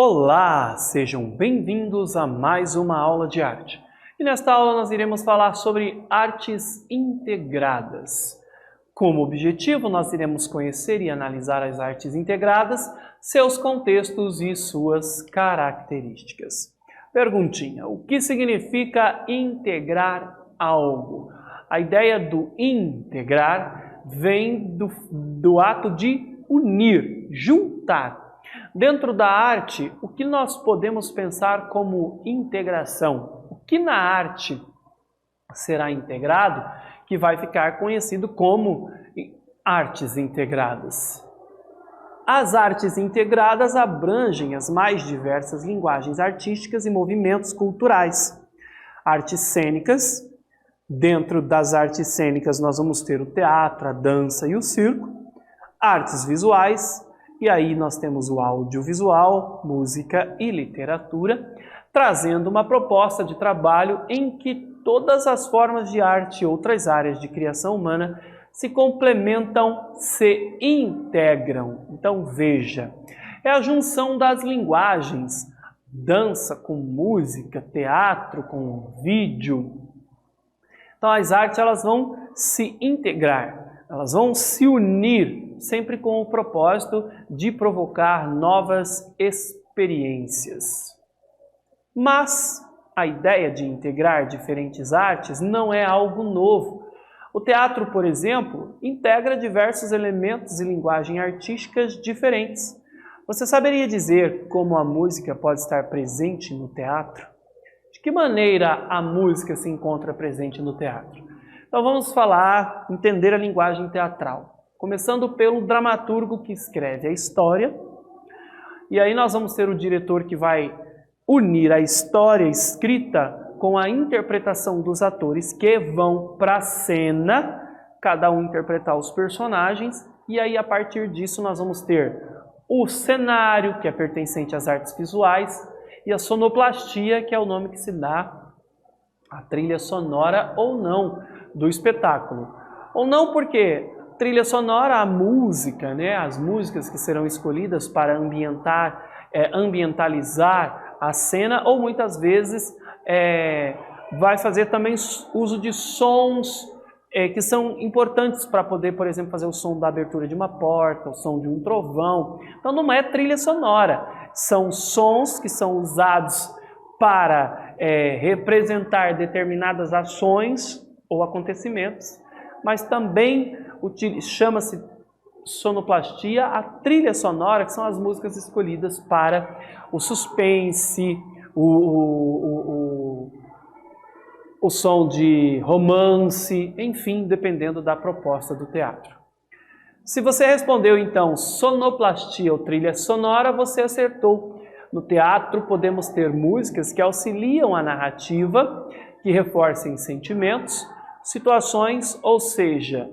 Olá, sejam bem-vindos a mais uma aula de arte. E nesta aula nós iremos falar sobre artes integradas. Como objetivo, nós iremos conhecer e analisar as artes integradas, seus contextos e suas características. Perguntinha: o que significa integrar algo? A ideia do integrar vem do ato de unir, juntar. Dentro da arte, o que nós podemos pensar como integração? O que na arte será integrado que vai ficar conhecido como artes integradas? As artes integradas abrangem as mais diversas linguagens artísticas e movimentos culturais. Artes cênicas. Dentro das artes cênicas nós vamos ter o teatro, a dança e o circo. Artes visuais. E aí nós temos o audiovisual, música e literatura, trazendo uma proposta de trabalho em que todas as formas de arte e outras áreas de criação humana se complementam, se integram. Então veja, é a junção das linguagens, dança com música, teatro com vídeo. Então as artes elas vão se integrar, elas vão se unir, sempre com o propósito de provocar novas experiências. Mas a ideia de integrar diferentes artes não é algo novo. O teatro, por exemplo, integra diversos elementos e linguagem artísticas diferentes. Você saberia dizer como a música pode estar presente no teatro? De que maneira a música se encontra presente no teatro? Então vamos entender a linguagem teatral. Começando pelo dramaturgo que escreve a história. E aí nós vamos ter o diretor que vai unir a história escrita com a interpretação dos atores que vão para a cena, cada um interpretar os personagens. E aí a partir disso nós vamos ter o cenário, que é pertencente às artes visuais, e a sonoplastia, que é o nome que se dá à trilha sonora ou não do espetáculo. Ou não porque trilha sonora, a música, as músicas que serão escolhidas para ambientalizar a cena, ou muitas vezes vai fazer também uso de sons que são importantes para poder, por exemplo, fazer o som da abertura de uma porta, o som de um trovão. Então não é trilha sonora, são sons que são usados para representar determinadas ações ou acontecimentos, mas também chama-se sonoplastia a trilha sonora, que são as músicas escolhidas para o suspense, o som de romance, enfim, dependendo da proposta do teatro. Se você respondeu então sonoplastia ou trilha sonora, você acertou. No teatro podemos ter músicas que auxiliam a narrativa, que reforcem sentimentos, situações, ou seja,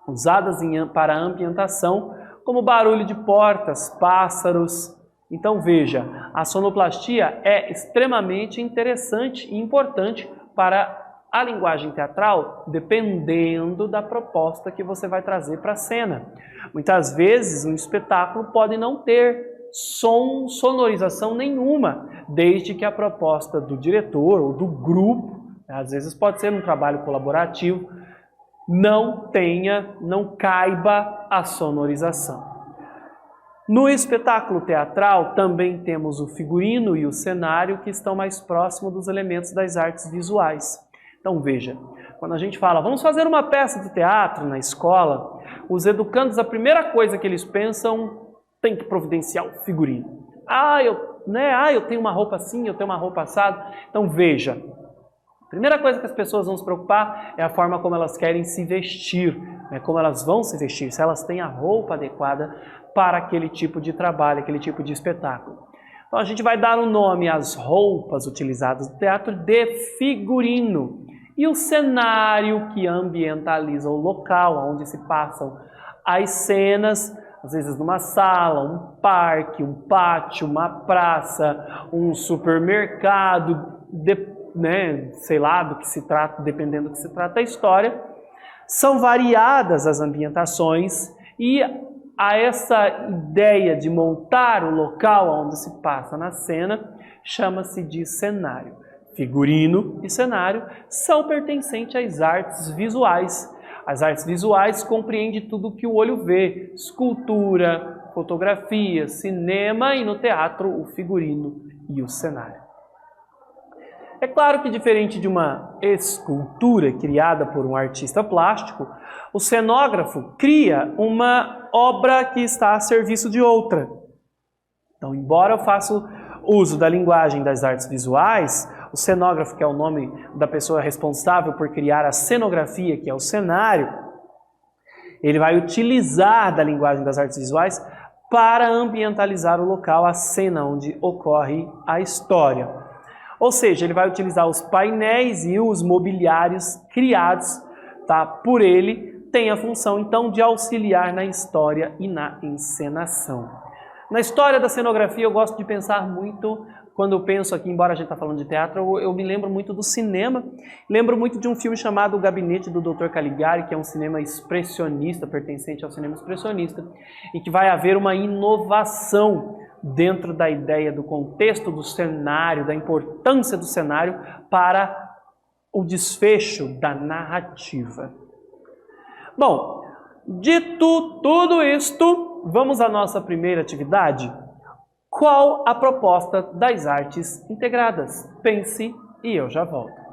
usadas para ambientação, como barulho de portas, pássaros. Então veja, a sonoplastia é extremamente interessante e importante para a linguagem teatral, dependendo da proposta que você vai trazer para a cena. Muitas vezes um espetáculo pode não ter sonorização nenhuma, desde que a proposta do diretor ou do grupo, às vezes pode ser um trabalho colaborativo, não caiba a sonorização. No espetáculo teatral também temos o figurino e o cenário que estão mais próximos dos elementos das artes visuais. Então veja, quando a gente fala, vamos fazer uma peça de teatro na escola, os educandos, a primeira coisa que eles pensam, tem que providenciar o figurino. Eu tenho uma roupa assim, eu tenho uma roupa assada. Então veja, a primeira coisa que as pessoas vão se preocupar é a forma como elas querem se vestir, como elas vão se vestir, se elas têm a roupa adequada para aquele tipo de trabalho, aquele tipo de espetáculo. Então a gente vai dar um nome às roupas utilizadas no teatro de figurino. E o cenário que ambientaliza o local onde se passam as cenas, às vezes numa sala, um parque, um pátio, uma praça, um supermercado, sei lá do que se trata, dependendo do que se trata a história. São variadas as ambientações e a essa ideia de montar o local onde se passa na cena, chama-se de cenário. Figurino e cenário são pertencentes às artes visuais. As artes visuais compreendem tudo que o olho vê: escultura, fotografia, cinema e no teatro o figurino e o cenário. É claro que, diferente de uma escultura criada por um artista plástico, o cenógrafo cria uma obra que está a serviço de outra. Então, embora eu faça uso da linguagem das artes visuais, o cenógrafo, que é o nome da pessoa responsável por criar a cenografia, que é o cenário, ele vai utilizar da linguagem das artes visuais para ambientalizar o local, a cena onde ocorre a história. Ou seja, ele vai utilizar os painéis e os mobiliários criados, tá, por ele, tem a função então de auxiliar na história e na encenação. Na história da cenografia eu gosto de pensar muito, quando eu penso aqui, embora a gente está falando de teatro, eu me lembro muito do cinema. Lembro muito de um filme chamado O Gabinete do Dr. Caligari, que é um cinema expressionista, pertencente ao cinema expressionista, e que vai haver uma inovação dentro da ideia do contexto do cenário, da importância do cenário para o desfecho da narrativa. Bom, dito tudo isto, vamos à nossa primeira atividade? Qual a proposta das artes integradas? Pense e eu já volto.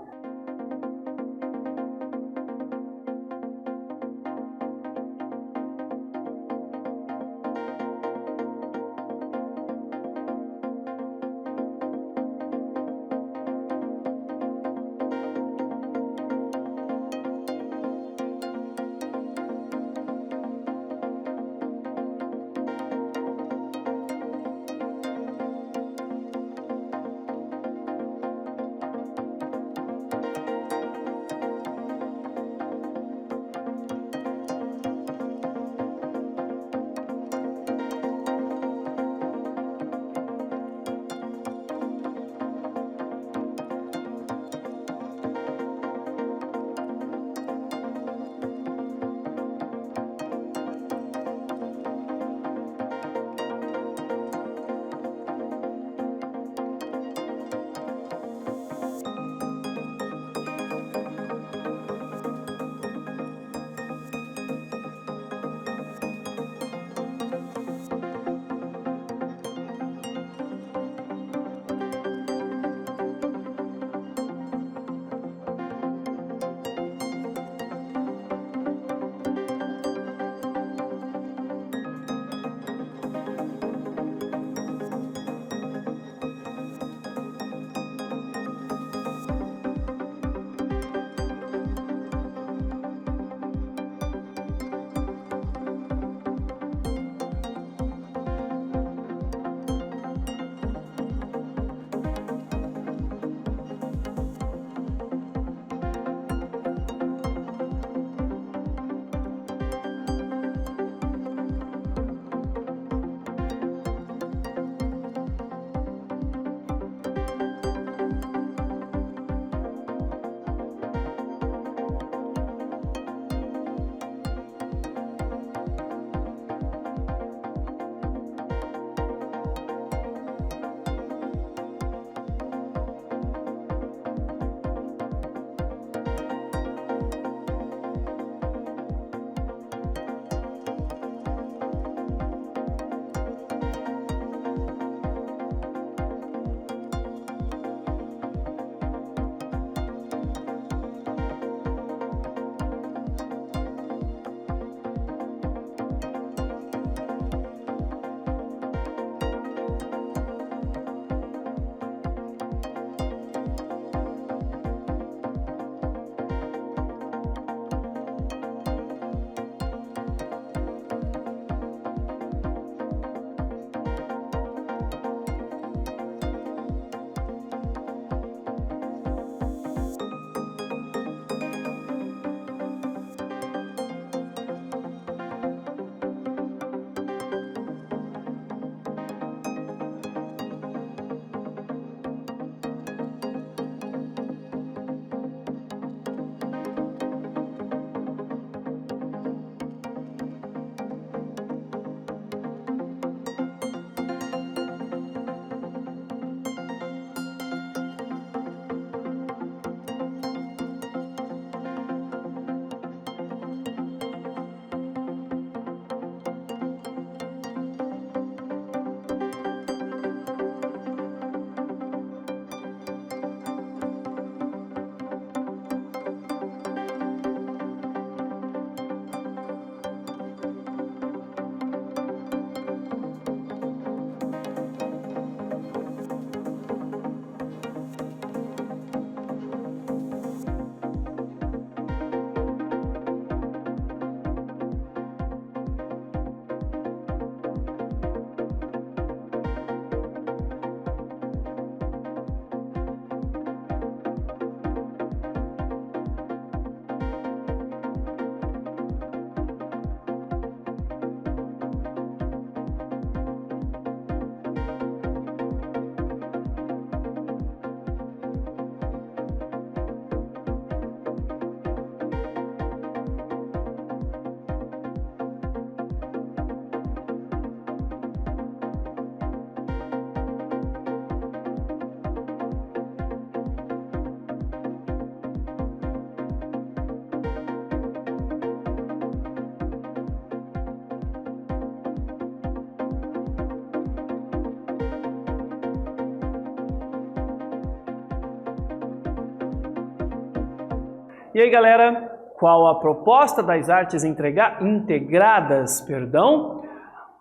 E aí, galera, qual a proposta das artes integradas?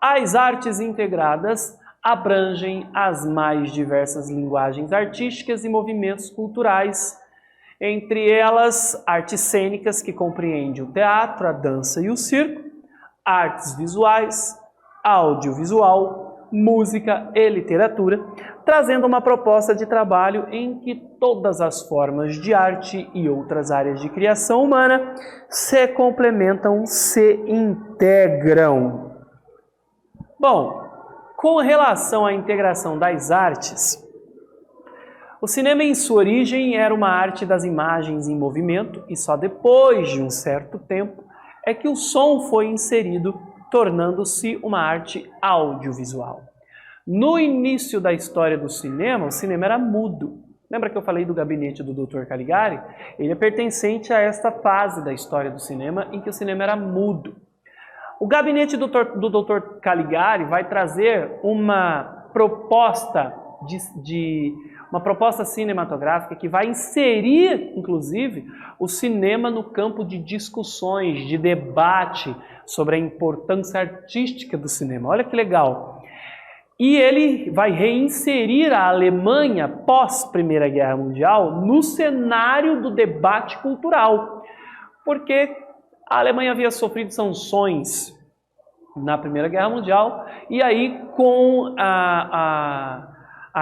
As artes integradas abrangem as mais diversas linguagens artísticas e movimentos culturais, entre elas artes cênicas, que compreende o teatro, a dança e o circo, artes visuais, audiovisual, música e literatura, trazendo uma proposta de trabalho em que todas as formas de arte e outras áreas de criação humana se complementam, se integram. Bom, com relação à integração das artes, o cinema em sua origem era uma arte das imagens em movimento e só depois de um certo tempo é que o som foi inserido, tornando-se uma arte audiovisual. No início da história do cinema, o cinema era mudo. Lembra que eu falei do gabinete do Dr. Caligari? Ele é pertencente a esta fase da história do cinema em que o cinema era mudo. O gabinete do Dr. Caligari vai trazer uma proposta uma proposta cinematográfica que vai inserir, inclusive, o cinema no campo de discussões, de debate sobre a importância artística do cinema. Olha que legal! E ele vai reinserir a Alemanha pós-Primeira Guerra Mundial no cenário do debate cultural, porque a Alemanha havia sofrido sanções na Primeira Guerra Mundial, e aí com a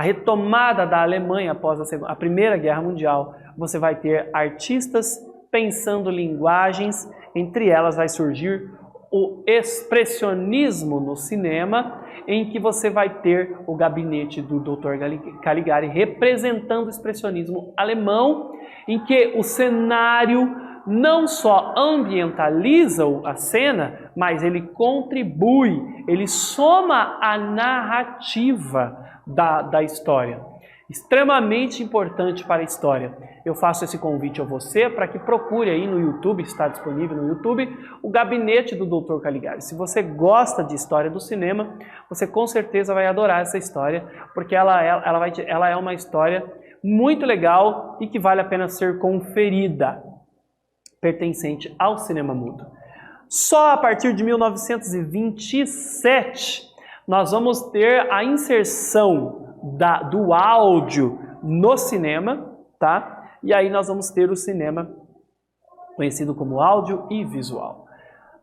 retomada da Alemanha após a Primeira Guerra Mundial, você vai ter artistas pensando linguagens, entre elas vai surgir o expressionismo no cinema, em que você vai ter o gabinete do Dr. Caligari representando o expressionismo alemão, em que o cenário não só ambientaliza a cena, mas ele contribui, ele soma a narrativa da história. Extremamente importante para a história. Eu faço esse convite a você para que procure aí no YouTube, está disponível no YouTube, o gabinete do Dr. Caligari. Se você gosta de história do cinema, você com certeza vai adorar essa história, porque ela é uma história muito legal e que vale a pena ser conferida, pertencente ao cinema mudo. Só a partir de 1927 nós vamos ter a inserção do áudio no cinema, tá? E aí nós vamos ter o cinema conhecido como áudio e visual.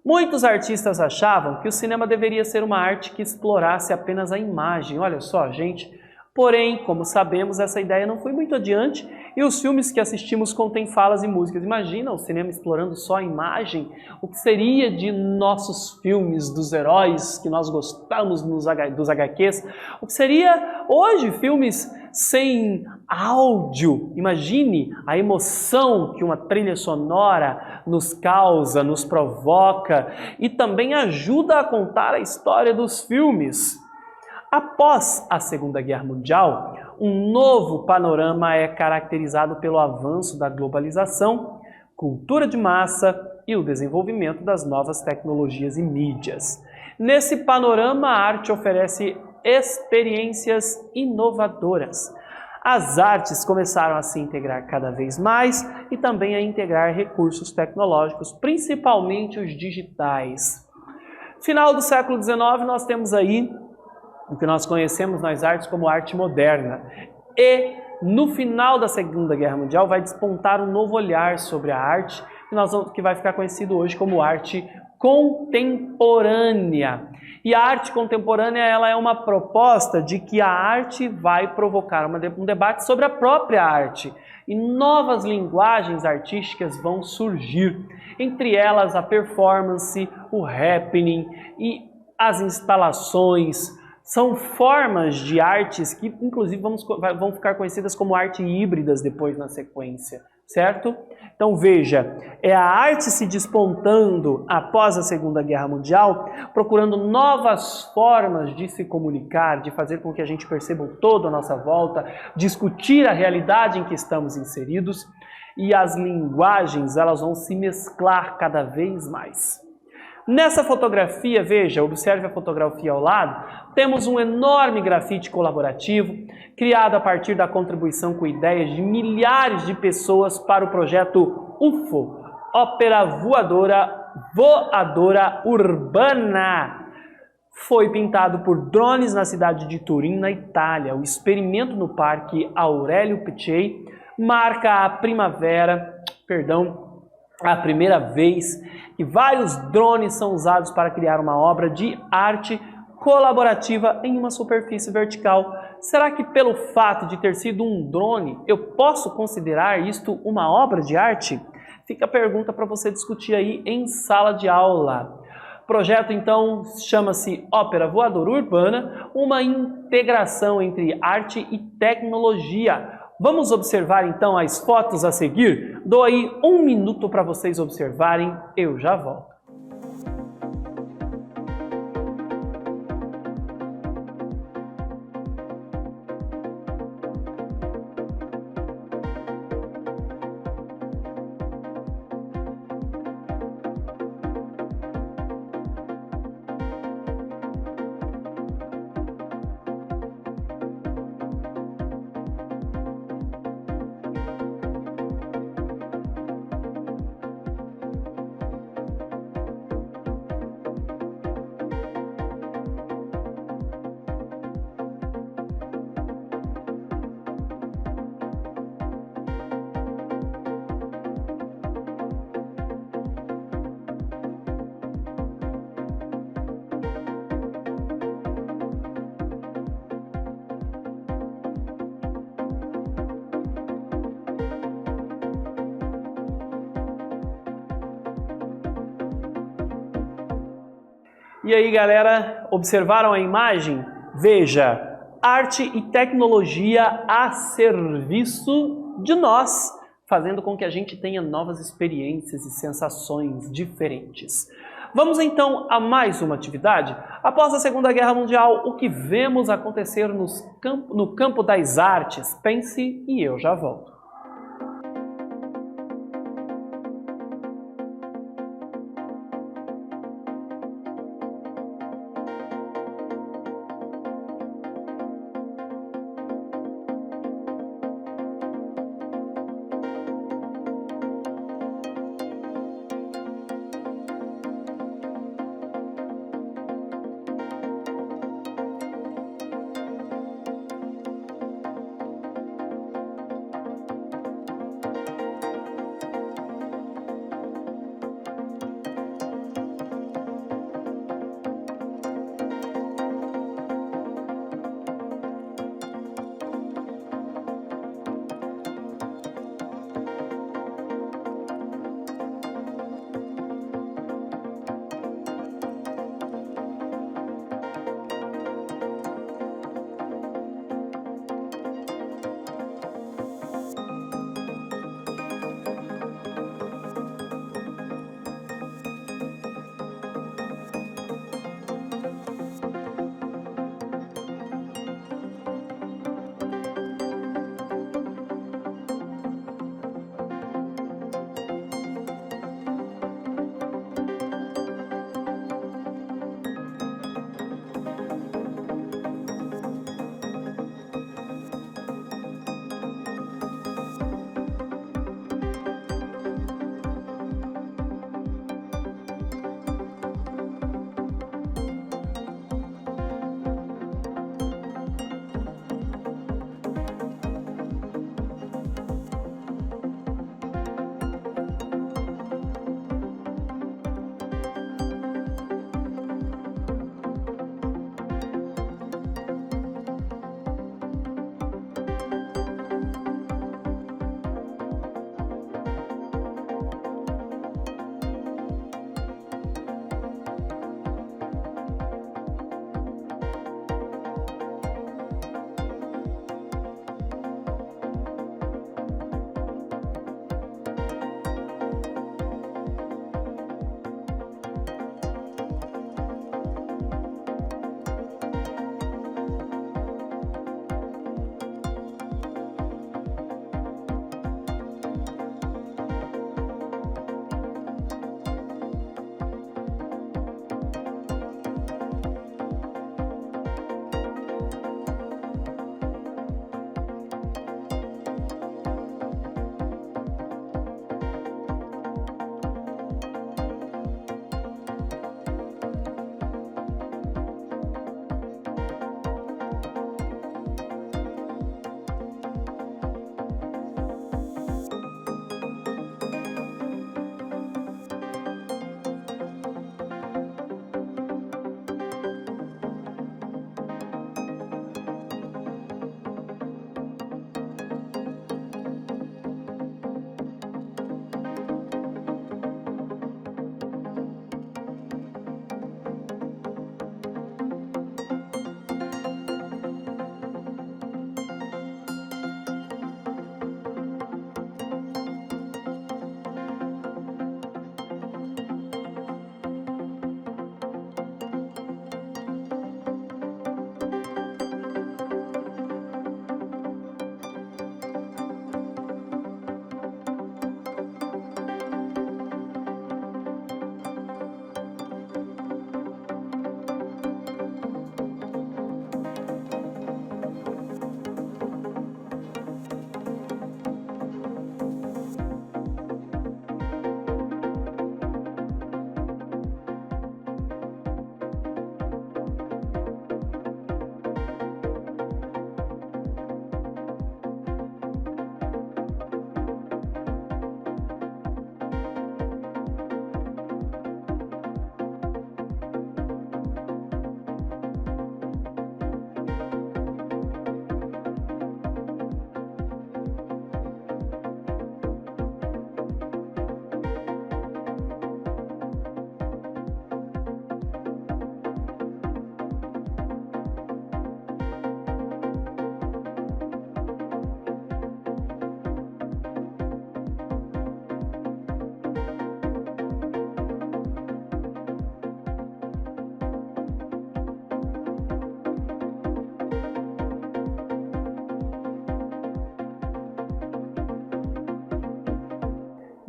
Muitos artistas achavam que o cinema deveria ser uma arte que explorasse apenas a imagem. Olha só, gente. Porém, como sabemos, essa ideia não foi muito adiante e os filmes que assistimos contêm falas e músicas. Imagina o cinema explorando só a imagem? O que seria de nossos filmes, dos heróis que nós gostamos dos HQs? O que seria hoje filmes sem áudio? Imagine a emoção que uma trilha sonora nos causa, nos provoca e também ajuda a contar a história dos filmes. Após a Segunda Guerra Mundial, um novo panorama é caracterizado pelo avanço da globalização, cultura de massa e o desenvolvimento das novas tecnologias e mídias. Nesse panorama, a arte oferece experiências inovadoras. As artes começaram a se integrar cada vez mais e também a integrar recursos tecnológicos, principalmente os digitais. Final do século XIX, nós temos aí o que nós conhecemos nas artes como arte moderna. E no final da Segunda Guerra Mundial vai despontar um novo olhar sobre a arte, que vai ficar conhecido hoje como arte contemporânea. E a arte contemporânea ela é uma proposta de que a arte vai provocar um debate sobre a própria arte. E novas linguagens artísticas vão surgir, entre elas a performance, o happening e as instalações. São formas de artes que, inclusive, vão ficar conhecidas como arte híbridas depois na sequência, certo? Então, veja, é a arte se despontando após a Segunda Guerra Mundial, procurando novas formas de se comunicar, de fazer com que a gente perceba o todo à nossa volta, discutir a realidade em que estamos inseridos, e as linguagens elas vão se mesclar cada vez mais. Nessa fotografia, veja, observe a fotografia ao lado, temos um enorme grafite colaborativo, criado a partir da contribuição com ideias de milhares de pessoas para o projeto UFO, Ópera Voadora Urbana. Foi pintado por drones na cidade de Turim, na Itália. O experimento no Parque Aurélio Peccei marca a primeira vez que vários drones são usados para criar uma obra de arte colaborativa em uma superfície vertical. Será que pelo fato de ter sido um drone, eu posso considerar isto uma obra de arte? Fica a pergunta para você discutir aí em sala de aula. O projeto, então, chama-se Ópera Voadora Urbana, uma integração entre arte e tecnologia. Vamos observar, então, as fotos a seguir? Dou aí 1 minuto para vocês observarem, eu já volto. E aí, galera, observaram a imagem? Veja, arte e tecnologia a serviço de nós, fazendo com que a gente tenha novas experiências e sensações diferentes. Vamos então a mais uma atividade? Após a Segunda Guerra Mundial, o que vemos acontecer no campo das artes? Pense e eu já volto.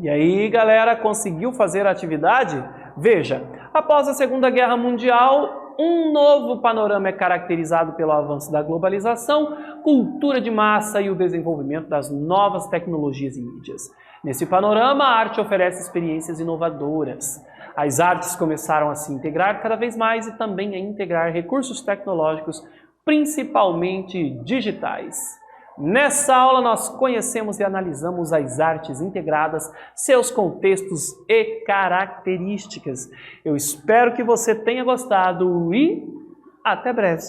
E aí, galera, conseguiu fazer a atividade? Veja, após a Segunda Guerra Mundial, um novo panorama é caracterizado pelo avanço da globalização, cultura de massa e o desenvolvimento das novas tecnologias e mídias. Nesse panorama, a arte oferece experiências inovadoras. As artes começaram a se integrar cada vez mais e também a integrar recursos tecnológicos, principalmente digitais. Nessa aula nós conhecemos e analisamos as artes integradas, seus contextos e características. Eu espero que você tenha gostado e até breve!